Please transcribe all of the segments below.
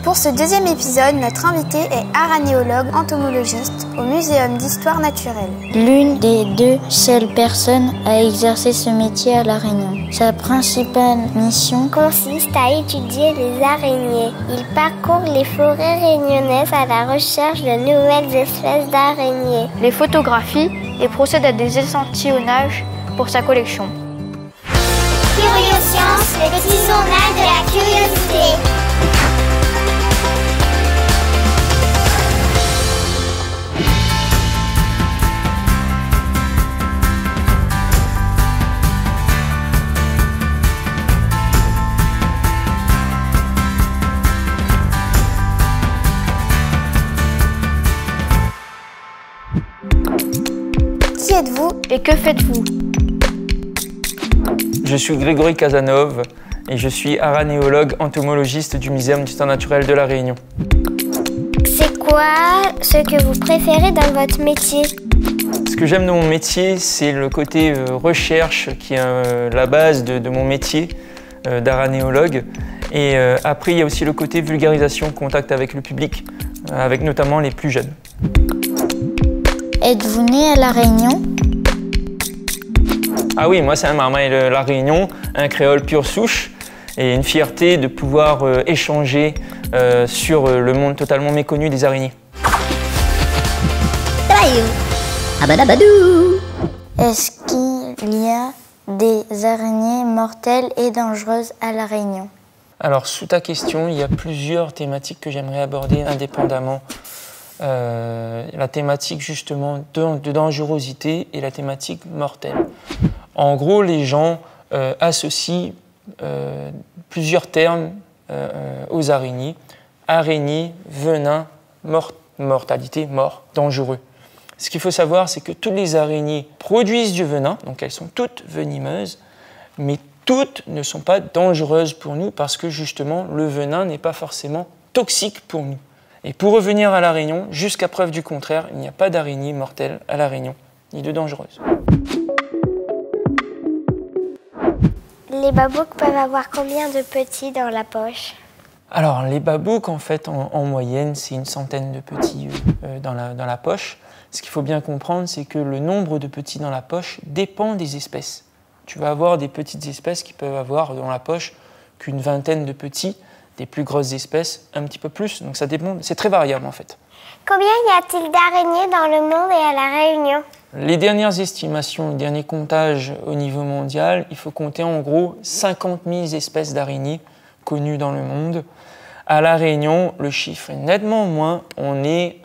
Pour ce deuxième épisode, notre invité est aranéologue entomologiste au Muséum d'histoire naturelle. L'une des deux seules personnes à exercer ce métier à La Réunion. Sa principale mission consiste à étudier les araignées. Il parcourt les forêts réunionnaises à la recherche de nouvelles espèces d'araignées. Les photographie et procède à des échantillonnages pour sa collection. Curioscience, le petit journal de la curiosité. Qui êtes-vous et que faites-vous? Je suis Grégory Casanov et je suis aranéologue entomologiste du Muséum d'histoire naturelle de La Réunion. C'est quoi ce que vous préférez dans votre métier? Ce que j'aime dans mon métier, c'est le côté recherche qui est la base de mon métier d'aranéologue. Et après, il y a aussi le côté vulgarisation, contact avec le public, avec notamment les plus jeunes. Êtes-vous né à La Réunion? Ah oui, moi c'est un marmaille de La Réunion, un créole pure souche et une fierté de pouvoir échanger sur le monde totalement méconnu des araignées. Est-ce qu'il y a des araignées mortelles et dangereuses à La Réunion? Alors sous ta question, il y a plusieurs thématiques que j'aimerais aborder indépendamment. La thématique justement de dangerosité et la thématique mortelle. En gros, les gens associent plusieurs termes aux araignées. Araignée, venin, mortalité, mort, dangereux. Ce qu'il faut savoir, c'est que toutes les araignées produisent du venin, donc elles sont toutes venimeuses, mais toutes ne sont pas dangereuses pour nous parce que justement, le venin n'est pas forcément toxique pour nous. Et pour revenir à La Réunion, jusqu'à preuve du contraire, il n'y a pas d'araignée mortelle à La Réunion, ni de dangereuse. Les babouques peuvent avoir combien de petits dans la poche? Alors, les babouques, en fait, en moyenne, c'est une centaine de petits dans la poche. Ce qu'il faut bien comprendre, c'est que le nombre de petits dans la poche dépend des espèces. Tu vas avoir des petites espèces qui peuvent avoir dans la poche qu'une vingtaine de petits, des plus grosses espèces, un petit peu plus. Donc ça dépend, c'est très variable en fait. Combien y a-t-il d'araignées dans le monde et à La Réunion? Les dernières estimations, les derniers comptages au niveau mondial, il faut compter en gros 50 000 espèces d'araignées connues dans le monde. À La Réunion, le chiffre est nettement moins, on est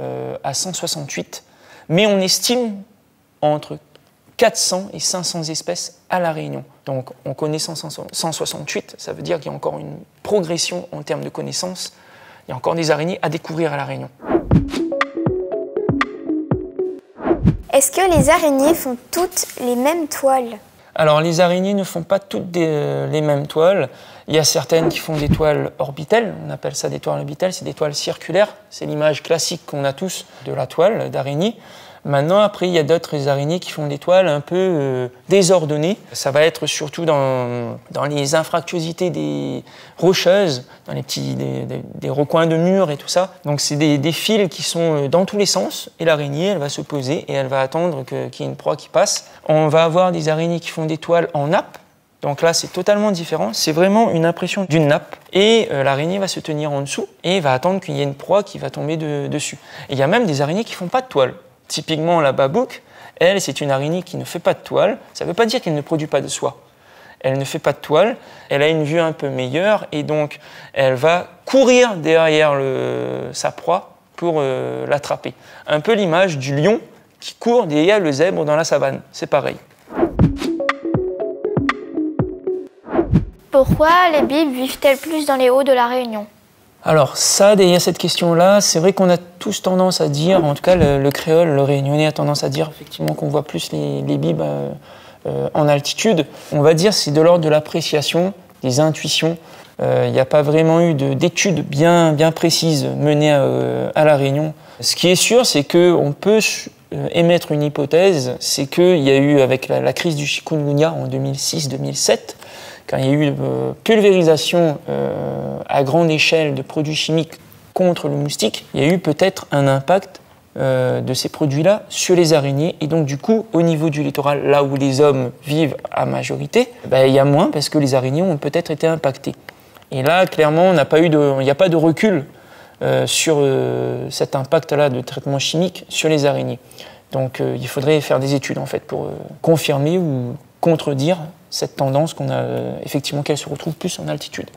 à 168, mais on estime entre 400 et 500 espèces à La Réunion. Donc en connaissant 168, ça veut dire qu'il y a encore une progression en termes de connaissances. Il y a encore des araignées à découvrir à La Réunion. Est-ce que les araignées font toutes les mêmes toiles? Alors les araignées ne font pas toutes les mêmes toiles. Il y a certaines qui font des toiles orbitales, on appelle ça des toiles orbitales, c'est des toiles circulaires. C'est l'image classique qu'on a tous de la toile d'araignée. Maintenant, après, il y a d'autres araignées qui font des toiles un peu désordonnées. Ça va être surtout dans les infractuosités des rocheuses, dans les petits des recoins de murs et tout ça. Donc, c'est des fils qui sont dans tous les sens. Et l'araignée, elle va se poser et elle va attendre qu'il y ait une proie qui passe. On va avoir des araignées qui font des toiles en nappe. Donc là, c'est totalement différent. C'est vraiment une impression d'une nappe. Et l'araignée va se tenir en dessous et va attendre qu'il y ait une proie qui va tomber dessus. Et il y a même des araignées qui ne font pas de toile. Typiquement, la babouque, elle, c'est une araignée qui ne fait pas de toile. Ça ne veut pas dire qu'elle ne produit pas de soie. Elle ne fait pas de toile, elle a une vue un peu meilleure et donc elle va courir derrière sa proie pour l'attraper. Un peu l'image du lion qui court derrière le zèbre dans la savane. C'est pareil. Pourquoi les bibes vivent-elles plus dans les hauts de La Réunion? Alors ça, derrière cette question-là, c'est vrai qu'on a tous tendance à dire, en tout cas le créole, le réunionnais a tendance à dire effectivement qu'on voit plus les bibes en altitude. On va dire c'est de l'ordre de l'appréciation, des intuitions. Il n'y a pas vraiment eu d'études bien précises menées à La Réunion. Ce qui est sûr, c'est qu'on peut émettre une hypothèse, c'est qu'il y a eu, avec la crise du chikungunya en 2006-2007, quand il y a eu pulvérisation à grande échelle de produits chimiques contre le moustique, il y a eu peut-être un impact de ces produits-là sur les araignées. Et donc du coup, au niveau du littoral, là où les hommes vivent à majorité, il y a moins parce que les araignées ont peut-être été impactées. Et là, clairement, il n'y a pas de recul sur cet impact-là de traitement chimique sur les araignées. Donc il faudrait faire des études en fait pour confirmer ou contredire cette tendance qu'on a effectivement qu'elle se retrouve plus en altitude.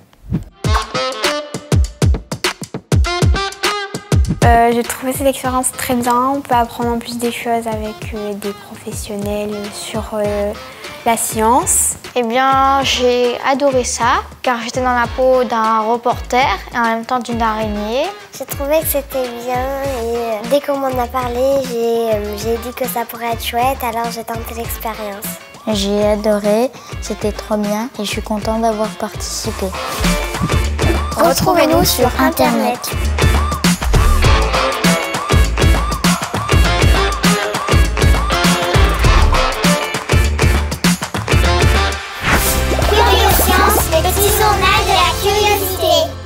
J'ai trouvé cette expérience très bien. On peut apprendre en plus des choses avec des professionnels sur la science. Eh bien, j'ai adoré ça, car j'étais dans la peau d'un reporter et en même temps d'une araignée. J'ai trouvé que c'était bien et dès qu'on m'en a parlé, j'ai dit que ça pourrait être chouette, alors j'ai tenté l'expérience. J'ai adoré, c'était trop bien et je suis contente d'avoir participé. Retrouvez-nous sur Internet. Curiosciences, le petit journal de la curiosité.